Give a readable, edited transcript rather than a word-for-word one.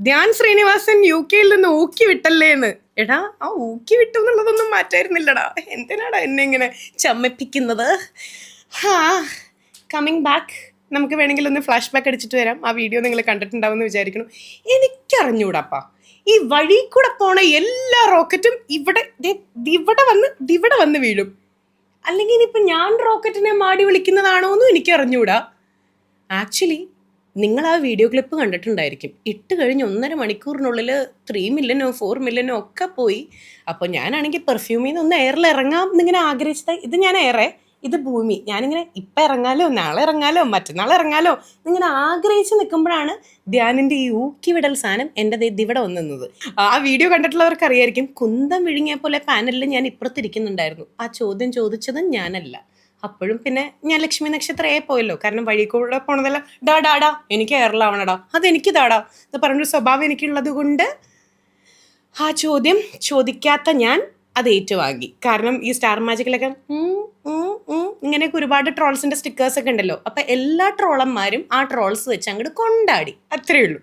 Dhyan Sreenivasan UK നിന്ന് ഊക്കി വിട്ടല്ലേന്ന്. എടാ ആ ഊക്കി വിട്ടു എന്നുള്ളതൊന്നും മാറ്റായിരുന്നില്ലടാ. എന്തിനാടാ എന്നെ ഇങ്ങനെ ചമ്മപ്പിക്കുന്നത്? ഹാ, കമ്മിങ് ബാക്ക്. നമുക്ക് വേണമെങ്കിൽ ഒന്ന് ഫ്ലാഷ് ബാക്ക് അടിച്ചിട്ട് വരാം. ആ വീഡിയോ നിങ്ങൾ കണ്ടിട്ടുണ്ടാവും എന്ന് വിചാരിക്കണം. എനിക്കറിഞ്ഞൂടാപ്പാ, ഈ വഴി കൂടെ പോണ എല്ലാ റോക്കറ്റും ഇവിടെ വന്ന് വീഴും. അല്ലെങ്കിൽ ഇനിയിപ്പോൾ ഞാൻ റോക്കറ്റിനെ മാടി വിളിക്കുന്നതാണോ എന്നും എനിക്ക് അറിഞ്ഞൂടാ. ആക്ച്വലി നിങ്ങൾ ആ വീഡിയോ ക്ലിപ്പ് കണ്ടിട്ടുണ്ടായിരിക്കും. ഇട്ട് കഴിഞ്ഞ് 1.5 മണിക്കൂറിനുള്ളിൽ 3 മില്യനോ 4 മില്യനോ ഒക്കെ പോയി. അപ്പോൾ ഞാനാണെങ്കിൽ പെർഫ്യൂമിൽ നിന്ന് ഒന്ന് എയറിൽ ഇറങ്ങാം എന്നിങ്ങനെ ആഗ്രഹിച്ചത്. ഇത് ഞാൻ എയറേ, ഇത് ഭൂമി. ഞാനിങ്ങനെ ഇപ്പം ഇറങ്ങാലോ, നാളെ ഇറങ്ങാലോ, മറ്റന്നാൾ ഇറങ്ങാലോ എന്നിങ്ങനെ ആഗ്രഹിച്ച് നിൽക്കുമ്പോഴാണ് ധ്യാനിൻ്റെ ഈ ഊക്കിവിടൽ സാധനം എൻ്റെ ഇവിടെ വന്നത്. ആ വീഡിയോ കണ്ടിട്ടുള്ളവർക്ക് അറിയായിരിക്കും, കുന്തം വിഴുങ്ങിയ പോലെ പാനലിൽ ഞാൻ ഇപ്പുറത്തിരിക്കുന്നുണ്ടായിരുന്നു. ആ ചോദ്യം ചോദിച്ചത് ഞാനല്ല. അപ്പോഴും പിന്നെ ഞാൻ ലക്ഷ്മി നക്ഷത്രയെ പോയല്ലോ. കാരണം വഴി കൂടെ പോണതല്ല ഡാ എനിക്ക് എയറിലാവണടാ, അതെനിക്ക് താടാ എന്ന് പറഞ്ഞൊരു സ്വഭാവം എനിക്കുള്ളത് കൊണ്ട് ആ ചോദ്യം ചോദിക്കാത്ത ഞാൻ അത് ഏറ്റുവാങ്ങി. കാരണം ഈ സ്റ്റാർ മാജിക്കിലൊക്കെ ഇങ്ങനെയൊക്കെ ഒരുപാട് ട്രോൾസിന്റെ സ്റ്റിക്കേഴ്സ് ഒക്കെ ഉണ്ടല്ലോ. അപ്പൊ എല്ലാ ട്രോളന്മാരും ആ ട്രോൾസ് വെച്ച് അങ്ങോട്ട് കൊണ്ടാടി, അത്രയേ ഉള്ളൂ.